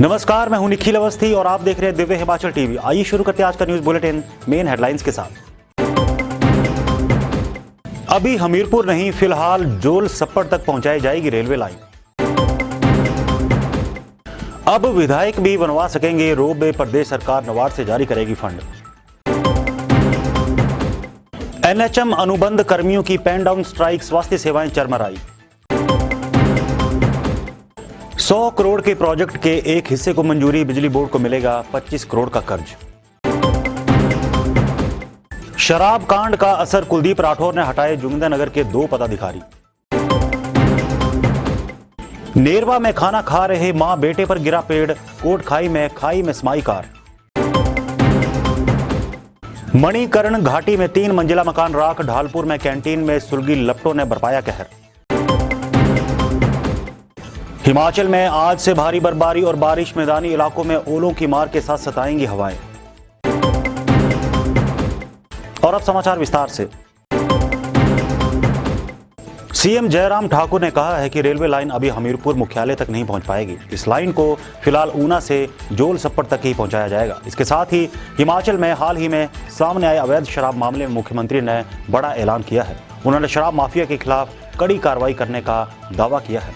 नमस्कार, मैं हूं निखिल अवस्थी और आप देख रहे हैं दिव्य हिमाचल टीवी। आइए शुरू करते हैं आज का न्यूज बुलेटिन मेन हेडलाइंस के साथ। अभी हमीरपुर नहीं, फिलहाल जोल सप्पड़ तक पहुंचाई जाएगी रेलवे लाइन। अब विधायक भी बनवा सकेंगे रोपवे, प्रदेश सरकार नबार्ड से जारी करेगी फंड। एनएचएम अनुबंध कर्मियों की पेन डाउन स्ट्राइक, स्वास्थ्य सेवाएं चरमराई। 100 करोड़ के प्रोजेक्ट के एक हिस्से को मंजूरी, बिजली बोर्ड को मिलेगा 25 करोड़ का कर्ज। शराब कांड का असर, कुलदीप राठौर ने हटाए जोगिंदरनगर के 2 पदाधिकारी। नेरवा में खाना खा रहे मां बेटे पर गिरा पेड़, कोट खाई में समाई कार। मणिकर्ण घाटी में 3 मंजिला मकान राख, ढालपुर में कैंटीन में सुलगी लपटों ने बरपाया कहर। हिमाचल में आज से भारी बर्फबारी और बारिश, मैदानी इलाकों में ओलों की मार के साथ सताएंगी हवाएं। और अब समाचार विस्तार से। सीएम जयराम ठाकुर ने कहा है कि रेलवे लाइन अभी हमीरपुर मुख्यालय तक नहीं पहुंच पाएगी। इस लाइन को फिलहाल ऊना से जोल सप्पड़ तक ही पहुंचाया जाएगा। इसके साथ ही हिमाचल में हाल ही में सामने आए अवैध शराब मामले में मुख्यमंत्री ने बड़ा ऐलान किया है। उन्होंने शराब माफिया के खिलाफ कड़ी कार्रवाई करने का दावा किया है।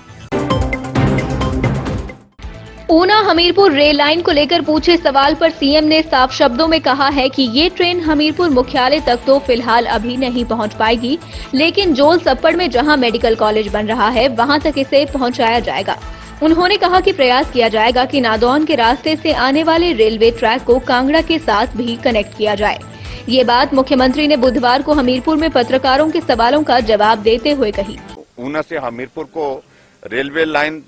ऊना हमीरपुर रेल लाइन को लेकर पूछे सवाल पर सीएम ने साफ शब्दों में कहा है कि ये ट्रेन हमीरपुर मुख्यालय तक तो फिलहाल अभी नहीं पहुंच पाएगी, लेकिन जोल सप्पड़ में जहां मेडिकल कॉलेज बन रहा है वहां तक इसे पहुंचाया जाएगा। उन्होंने कहा कि प्रयास किया जाएगा कि नादौन के रास्ते से आने वाले रेलवे ट्रैक को कांगड़ा के साथ भी कनेक्ट किया जाए। ये बात मुख्यमंत्री ने बुधवार को हमीरपुर में पत्रकारों के सवालों का जवाब देते हुए कही। ऊना से हमीरपुर को रेलवे लाइन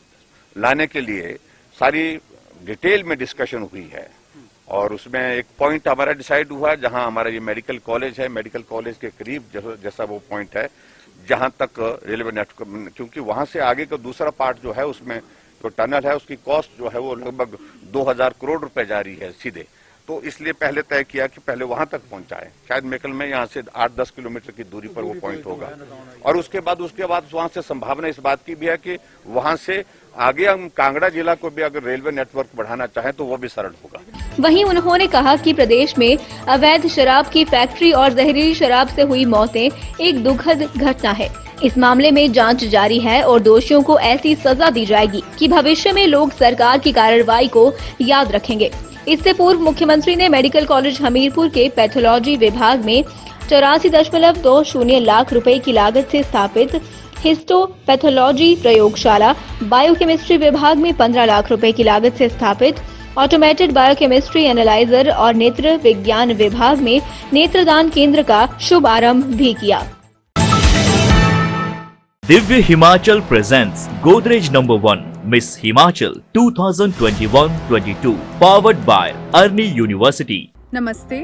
लाने के लिए सारी डिटेल में डिस्कशन हुई है और उसमें एक पॉइंट हमारा डिसाइड हुआ जहां हमारा ये मेडिकल कॉलेज है। मेडिकल कॉलेज के करीब जैसा वो पॉइंट है जहां तक रेलवे नेटवर्क, क्योंकि वहां से आगे का दूसरा पार्ट जो है उसमें जो टनल है उसकी कॉस्ट जो है वो लगभग 2000 करोड़ रुपए जा रही है सीधे। तो इसलिए पहले तय किया कि पहले वहां तक पहुंचाएं। शायद मेकल में यहाँ से 8-10 किलोमीटर की दूरी पर वो पॉइंट होगा और उसके बाद वहां से संभावना इस बात की भी है कि वहां से आगे हम कांगड़ा जिला को भी अगर रेलवे नेटवर्क बढ़ाना चाहें तो वो भी सरल होगा। वहीं उन्होंने कहा कि प्रदेश में अवैध शराब की फैक्ट्री और जहरीली शराब से हुई मौतें एक दुखद घटना है। इस मामले में जांच जारी है और दोषियों को ऐसी सजा दी जाएगी कि भविष्य में लोग सरकार की कार्रवाई को याद रखेंगे। इससे पूर्व मुख्यमंत्री ने मेडिकल कॉलेज हमीरपुर के पैथोलॉजी विभाग में 84.20 लाख रुपए की लागत से स्थापित हिस्टोपैथोलॉजी प्रयोगशाला, बायोकेमिस्ट्री विभाग में 15 लाख रुपए की लागत से स्थापित ऑटोमेटेड बायोकेमिस्ट्री एनालाइजर और नेत्र विज्ञान विभाग में नेत्रदान केंद्र का शुभारंभ भी किया। Divya Himachal presents Godrej number 1 miss Himachal 2021-22 powered by Arni University. Namaste.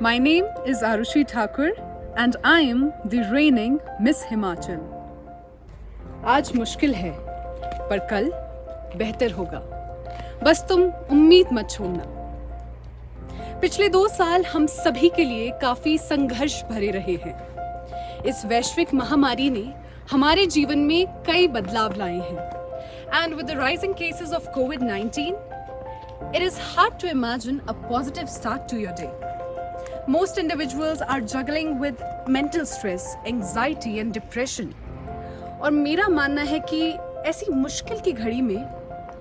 My name is Arushi Thakur and I am the reigning Miss Himachal. आज मुश्किल है पर कल बेहतर होगा, बस तुम उम्मीद मत छोड़ना। पिछले 2 साल हम सभी के लिए काफी संघर्ष भरे रहे हैं। इस वैश्विक महामारी ने हमारे जीवन में कई बदलाव लाए हैं। And with the rising cases of COVID-19, it is hard to imagine a positive start to your day. Most individuals are juggling with mental stress, anxiety and depression. और मेरा मानना है कि ऐसी मुश्किल की घड़ी में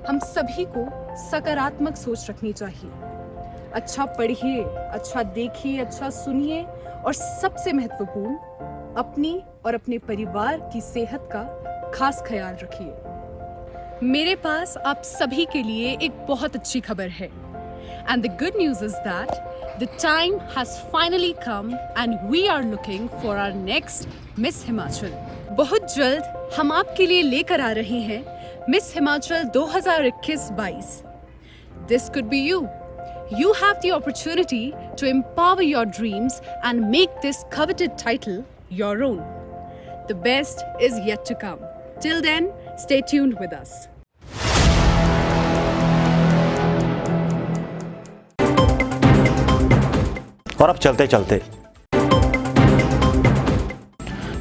हम सभी को सकारात्मक सोच रखनी चाहिए। अच्छा पढ़िए, अच्छा देखिए, अच्छा सुनिए और सबसे महत्वपूर्ण, अपनी और अपने परिवार की सेहत का खास ख्याल रखिए। मेरे पास आप सभी के लिए एक बहुत अच्छी खबर है। And the good news is that the time has finally come and we are looking for our next Miss Himachal. बहुत जल्द हम आपके लिए लेकर आ रहे हैं miss Himachal 2021-22. This could be you. You have the opportunity to empower your dreams and make this coveted title your own. The best is yet to come. Till then, stay tuned with us. और अब चलते चलते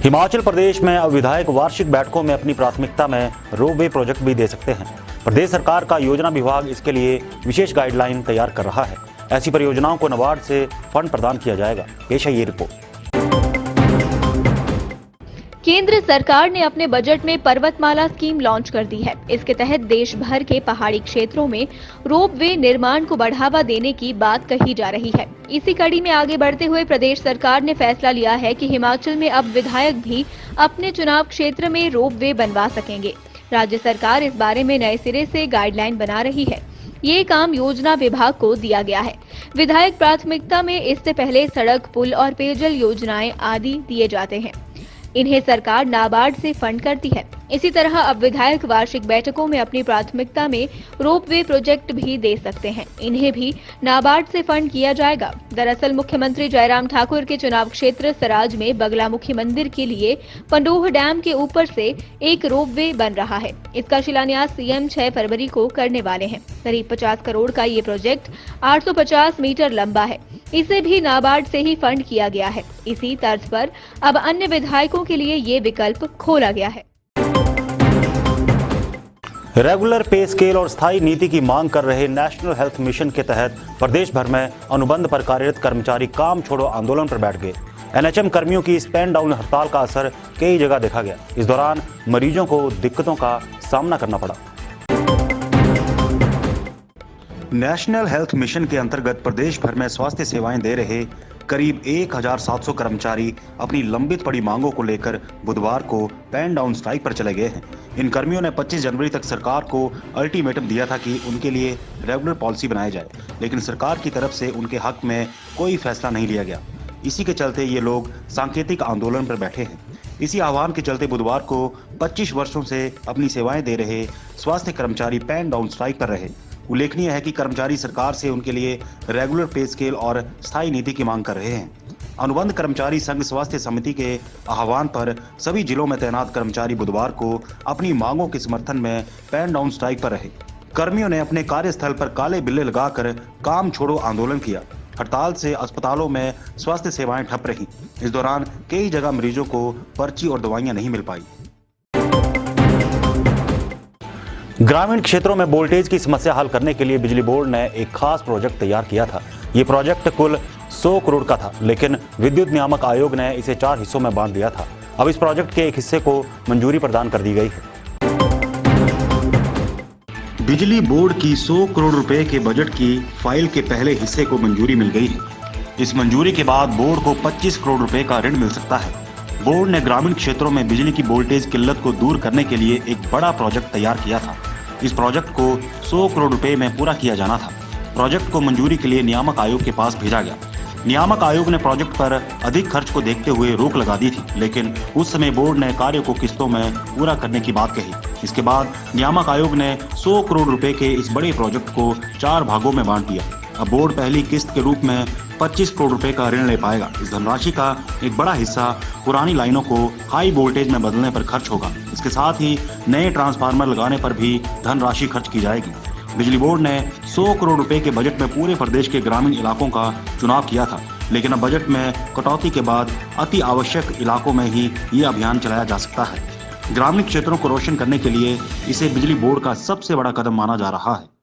हिमाचल प्रदेश में अब विधायक वार्षिक बैठकों में अपनी प्राथमिकता में रोपवे प्रोजेक्ट भी दे सकते हैं। प्रदेश सरकार का योजना विभाग इसके लिए विशेष गाइडलाइन तैयार कर रहा है। ऐसी परियोजनाओं को नाबार्ड से फंड प्रदान किया जाएगा। पेश है ये रिपोर्ट। केंद्र सरकार ने अपने बजट में पर्वतमाला स्कीम लॉन्च कर दी है। इसके तहत देश भर के पहाड़ी क्षेत्रों में रोपवे निर्माण को बढ़ावा देने की बात कही जा रही है। इसी कड़ी में आगे बढ़ते हुए प्रदेश सरकार ने फैसला लिया है कि हिमाचल में अब विधायक भी अपने चुनाव क्षेत्र में रोपवे बनवा सकेंगे। राज्य सरकार इस बारे में नए सिरे से गाइडलाइन बना रही है। ये काम योजना विभाग को दिया गया है। विधायक प्राथमिकता में इससे पहले सड़क, पुल और पेयजल योजनाएं आदि दिए जाते हैं। इन्हें सरकार नाबार्ड से फंड करती है। इसी तरह अब विधायक वार्षिक बैठकों में अपनी प्राथमिकता में रोपवे प्रोजेक्ट भी दे सकते हैं। इन्हें भी नाबार्ड से फंड किया जाएगा। दरअसल मुख्यमंत्री जयराम ठाकुर के चुनाव क्षेत्र सराज में बगलामुखी मंदिर के लिए पंडोह डैम के ऊपर से एक रोपवे बन रहा है। इसका शिलान्यास सीएम 6 फरवरी को करने वाले हैं। करीब 50 करोड़ का ये प्रोजेक्ट 850 मीटर लंबा है। इसे भी नाबार्ड से ही फंड किया गया है। इसी तर्ज पर अब अन्य विधायकों के लिए ये विकल्प खोला गया है। रेगुलर पे स्केल और स्थायी नीति की मांग कर रहे नेशनल हेल्थ मिशन के तहत प्रदेश भर में अनुबंध पर कार्यरत कर्मचारी काम छोड़ो आंदोलन पर बैठ गए। एनएचएम कर्मियों की स्टैंड डाउन हड़ताल का असर कई जगह देखा गया। इस दौरान मरीजों को दिक्कतों का सामना करना पड़ा। नेशनल हेल्थ मिशन के अंतर्गत प्रदेश भर में स्वास्थ्य सेवाएं दे रहे करीब 1700 कर्मचारी अपनी लंबित पड़ी मांगों को लेकर बुधवार को पेन डाउन स्ट्राइक पर चले गए हैं। इन कर्मियों ने 25 जनवरी तक सरकार को अल्टीमेटम दिया था कि उनके लिए रेगुलर पॉलिसी बनाई जाए, लेकिन सरकार की तरफ से उनके हक में कोई फैसला नहीं लिया गया। इसी के चलते ये लोग सांकेतिक आंदोलन पर बैठे हैं। इसी आह्वान के चलते बुधवार को 25 वर्षों से अपनी सेवाएं दे रहे स्वास्थ्य कर्मचारी पेन डाउन स्ट्राइक पर रहे। उल्लेखनीय है कि कर्मचारी सरकार से उनके लिए रेगुलर पे स्केल और स्थायी नीति की मांग कर रहे हैं। अनुबंध कर्मचारी संघ स्वास्थ्य समिति के आह्वान पर सभी जिलों में तैनात कर्मचारी बुधवार को अपनी मांगों के समर्थन में पेन डाउन स्ट्राइक पर रहे। कर्मियों ने अपने कार्यस्थल पर काले बिल्ले लगाकर काम छोड़ो आंदोलन किया। हड़ताल से अस्पतालों में स्वास्थ्य सेवाएं ठप रही। इस दौरान कई जगह मरीजों को पर्ची और दवाइयां नहीं मिल पाई। ग्रामीण क्षेत्रों में वोल्टेज की समस्या हल करने के लिए बिजली बोर्ड ने एक खास प्रोजेक्ट तैयार किया था। ये प्रोजेक्ट कुल 100 करोड़ का था, लेकिन विद्युत नियामक आयोग ने इसे 4 हिस्सों में बांट दिया था। अब इस प्रोजेक्ट के एक हिस्से को मंजूरी प्रदान कर दी गई है। बिजली बोर्ड की 100 करोड़ रुपए के बजट की फाइल के पहले हिस्से को मंजूरी मिल गई है। इस मंजूरी के बाद बोर्ड को 25 करोड़ रुपए का ऋण मिल सकता है। बोर्ड ने ग्रामीण क्षेत्रों में बिजली की वोल्टेज किल्लत को दूर करने के लिए एक बड़ा प्रोजेक्ट तैयार किया था। इस प्रोजेक्ट को 100 करोड़ रुपए में पूरा किया जाना था। प्रोजेक्ट को मंजूरी के लिए नियामक आयोग के पास भेजा गया। नियामक आयोग ने प्रोजेक्ट पर अधिक खर्च को देखते हुए रोक लगा दी थी, लेकिन उस समय बोर्ड ने कार्य को किस्तों में पूरा करने की बात कही। इसके बाद नियामक आयोग ने 100 करोड़ रुपए के इस बड़े प्रोजेक्ट को 4 भागों में बांट दिया। अब बोर्ड पहली किस्त के रूप में 25 करोड़ रुपए का ऋण ले पाएगा। इस धनराशि का एक बड़ा हिस्सा पुरानी लाइनों को हाई वोल्टेज में बदलने पर खर्च होगा। इसके साथ ही नए ट्रांसफार्मर लगाने पर भी धनराशि खर्च की जाएगी। बिजली बोर्ड ने 100 करोड़ रुपए के बजट में पूरे प्रदेश के ग्रामीण इलाकों का चुनाव किया था, लेकिन अब बजट में कटौती के बाद अति आवश्यक इलाकों में ही ये अभियान चलाया जा सकता है। ग्रामीण क्षेत्रों को रोशन करने के लिए इसे बिजली बोर्ड का सबसे बड़ा कदम माना जा रहा है।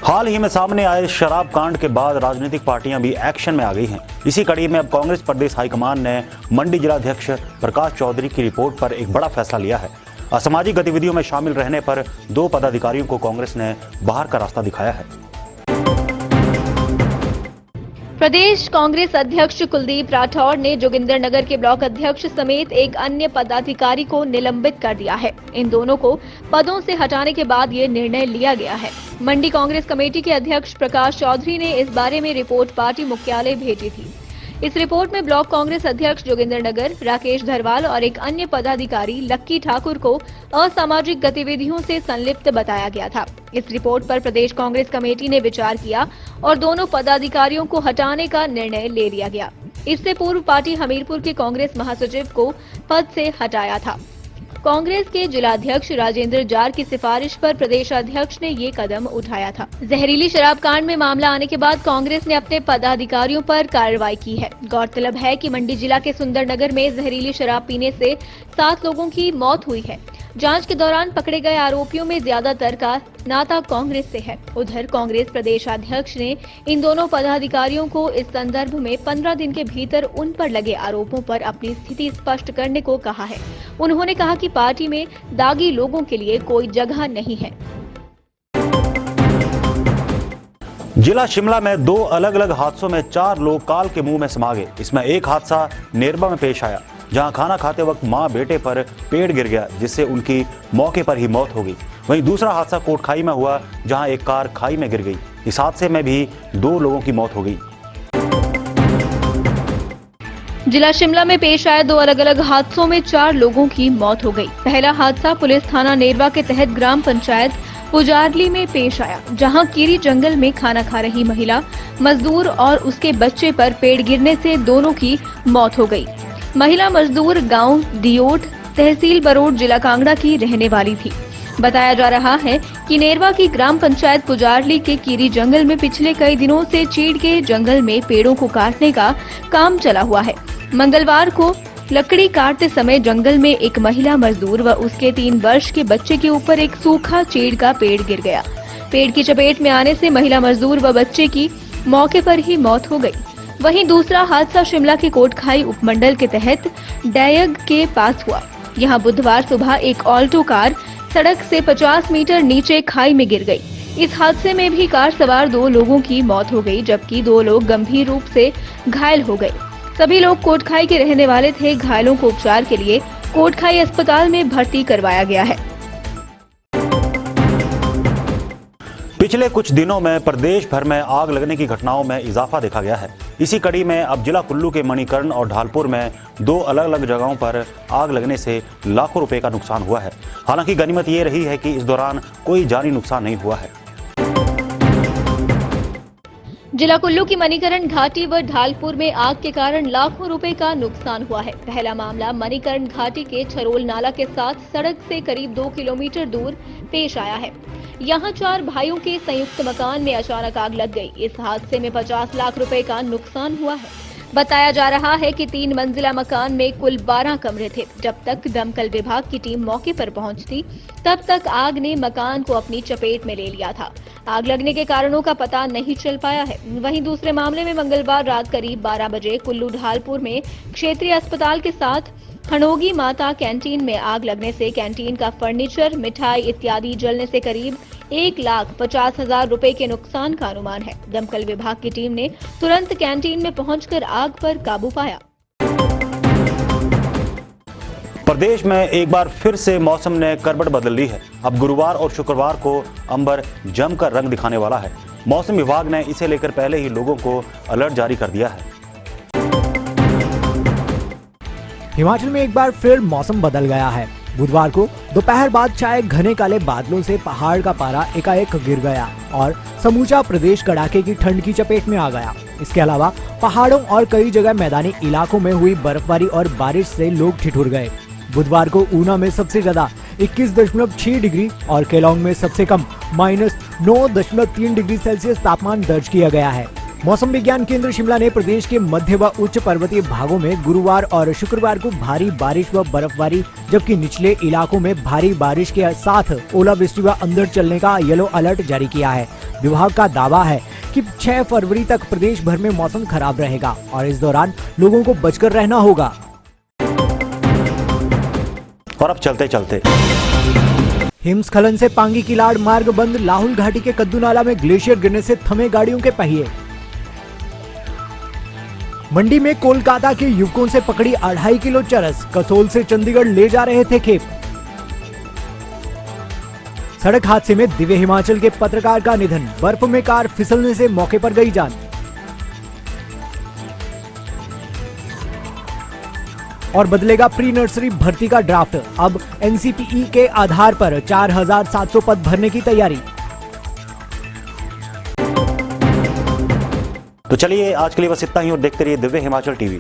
हाल ही में सामने आए शराब कांड के बाद राजनीतिक पार्टियां भी एक्शन में आ गई हैं। इसी कड़ी में अब कांग्रेस प्रदेश हाईकमान ने मंडी जिलाध्यक्ष प्रकाश चौधरी की रिपोर्ट पर एक बड़ा फैसला लिया है। असामाजिक गतिविधियों में शामिल रहने पर 2 पदाधिकारियों को कांग्रेस ने बाहर का रास्ता दिखाया है। प्रदेश कांग्रेस अध्यक्ष कुलदीप राठौर ने जोगिंदरनगर के ब्लॉक अध्यक्ष समेत एक अन्य पदाधिकारी को निलंबित कर दिया है। इन दोनों को पदों से हटाने के बाद ये निर्णय लिया गया है। मंडी कांग्रेस कमेटी के अध्यक्ष प्रकाश चौधरी ने इस बारे में रिपोर्ट पार्टी मुख्यालय भेजी थी। इस रिपोर्ट में ब्लॉक कांग्रेस अध्यक्ष जोगिंदरनगर राकेश धरवाल और एक अन्य पदाधिकारी लक्की ठाकुर को असामाजिक गतिविधियों से संलिप्त बताया गया था। इस रिपोर्ट पर प्रदेश कांग्रेस कमेटी ने विचार किया और दोनों पदाधिकारियों को हटाने का निर्णय ले लिया गया। इससे पूर्व पार्टी हमीरपुर के कांग्रेस महासचिव को पद से हटाया था। कांग्रेस के जिलाध्यक्ष राजेंद्र जार की सिफारिश पर प्रदेश अध्यक्ष ने ये कदम उठाया था। जहरीली शराब कांड में मामला आने के बाद कांग्रेस ने अपने पदाधिकारियों पर कार्रवाई की है। गौरतलब है कि मंडी जिला के सुंदरनगर में जहरीली शराब पीने से 7 लोगों की मौत हुई है। जांच के दौरान पकड़े गए आरोपियों में ज्यादातर का नाता कांग्रेस से है। उधर कांग्रेस प्रदेश अध्यक्ष ने इन दोनों पदाधिकारियों को इस संदर्भ में 15 दिन के भीतर उन पर लगे आरोपों पर अपनी स्थिति स्पष्ट करने को कहा है। उन्होंने कहा कि पार्टी में दागी लोगों के लिए कोई जगह नहीं है। जिला शिमला में 2 अलग अलग हादसों में 4 लोग काल के मुंह में समा गए। इसमें एक हादसा नेरबा में पेश आया, जहां खाना खाते वक्त मां बेटे पर पेड़ गिर गया, जिससे उनकी मौके पर ही मौत हो गई। वहीं दूसरा हादसा कोटखाई में हुआ, जहां एक कार खाई में गिर गई। इस हादसे में भी 2 लोगों की मौत हो गई। जिला शिमला में पेश आए 2 अलग अलग हादसों में 4 लोगों की मौत हो गई। पहला हादसा पुलिस थाना नेरवा के तहत ग्राम पंचायत पुजारली में पेश आया, जहां कीरी जंगल में खाना खा रही महिला मजदूर और उसके बच्चे पर पेड़ गिरने से दोनों की मौत हो गई। महिला मजदूर गांव दियोट, तहसील बरोड, जिला कांगड़ा की रहने वाली थी। बताया जा रहा है कि नेरवा की ग्राम पंचायत पुजारली के कीरी जंगल में पिछले कई दिनों से चीड़ के जंगल में पेड़ों को काटने का काम चला हुआ है। मंगलवार को लकड़ी काटते समय जंगल में एक महिला मजदूर व उसके 3 वर्ष के बच्चे के ऊपर एक सूखा चीड़ का पेड़ गिर गया। पेड़ की चपेट में आने से महिला मजदूर व बच्चे की मौके पर ही मौत हो गई। वहीं दूसरा हादसा शिमला के कोटखाई उपमंडल के तहत डैयग के पास हुआ। यहां बुधवार सुबह एक ऑल्टो कार सड़क से 50 मीटर नीचे खाई में गिर गई। इस हादसे में भी कार सवार 2 लोगों की मौत हो गई, जबकि 2 लोग गंभीर रूप से घायल हो गए। सभी लोग कोटखाई के रहने वाले थे। घायलों को उपचार के लिए कोटखाई अस्पताल में भर्ती करवाया गया है। पिछले कुछ दिनों में प्रदेश भर में आग लगने की घटनाओं में इजाफा देखा गया है। इसी कड़ी में अब जिला कुल्लू के मणिकर्ण और ढालपुर में 2 अलग अलग जगहों पर आग लगने से लाखों रुपए का नुकसान हुआ है। हालांकि गनीमत ये रही है कि इस दौरान कोई जानी नुकसान नहीं हुआ है। जिला कुल्लू की मणिकर्ण घाटी व ढालपुर में आग के कारण लाखों रुपए का नुकसान हुआ है। पहला मामला मणिकर्ण घाटी के छरोल नाला के साथ सड़क से करीब 2 किलोमीटर दूर पेश आया है। यहां 4 भाइयों के संयुक्त मकान में अचानक आग लग गई। इस हादसे में 50 लाख रुपए का नुकसान हुआ है। बताया जा रहा है कि 3 मंजिला मकान में कुल 12 कमरे थे। जब तक दमकल विभाग की टीम मौके पर पहुंचती, तब तक आग ने मकान को अपनी चपेट में ले लिया था। आग लगने के कारणों का पता नहीं चल पाया है। वहीं दूसरे मामले में मंगलवार रात करीब 12 बजे कुल्लू ढालपुर में क्षेत्रीय अस्पताल के साथ हणोगी माता कैंटीन में आग लगने से कैंटीन का फर्नीचर, मिठाई इत्यादि जलने से करीब 1,50,000 रुपए के नुकसान का अनुमान है। दमकल विभाग की टीम ने तुरंत कैंटीन में पहुंचकर आग पर काबू पाया। प्रदेश में एक बार फिर से मौसम ने करवट बदल ली है। अब गुरुवार और शुक्रवार को अंबर जमकर रंग दिखाने वाला है। मौसम विभाग ने इसे लेकर पहले ही लोगों को अलर्ट जारी कर दिया है। हिमाचल में एक बार फिर मौसम बदल गया है। बुधवार को दोपहर बाद छाए घने काले बादलों से पहाड़ का पारा एकाएक गिर गया और समूचा प्रदेश कड़ाके की ठंड की चपेट में आ गया। इसके अलावा पहाड़ों और कई जगह मैदानी इलाकों में हुई बर्फबारी और बारिश से लोग ठिठुर गए। बुधवार को ऊना में सबसे ज्यादा 21.6 डिग्री और केलांग में सबसे कम -9.3 डिग्री सेल्सियस तापमान दर्ज किया गया है। मौसम विज्ञान केंद्र शिमला ने प्रदेश के मध्य व उच्च पर्वतीय भागों में गुरुवार और शुक्रवार को भारी बारिश व बर्फबारी, जबकि निचले इलाकों में भारी बारिश के साथ ओलावृष्टि व अंधड़ चलने का येलो अलर्ट जारी किया है। विभाग का दावा है कि 6 फरवरी तक प्रदेश भर में मौसम खराब रहेगा और इस दौरान लोगों को बचकर रहना होगा। और अब चलते चलते हिमस्खलन से पांगी किलाड़ मार्ग बंद। लाहुल घाटी के कद्दू नाला में ग्लेशियर गिरने से थमे गाड़ियों के पहिए। मंडी में कोलकाता के युवकों से पकड़ी 2.5 किलो चरस। कसोल से चंडीगढ़ ले जा रहे थे खेप। सड़क हादसे में दिव्य हिमाचल के पत्रकार का निधन। बर्फ में कार फिसलने से मौके पर गई जान। और बदलेगा प्री नर्सरी भर्ती का ड्राफ्ट। अब एनसीपीई के आधार पर 4,700 पद भरने की तैयारी। तो चलिए आज के लिए बस इतना ही और देखते रहिए दिव्य हिमाचल टीवी।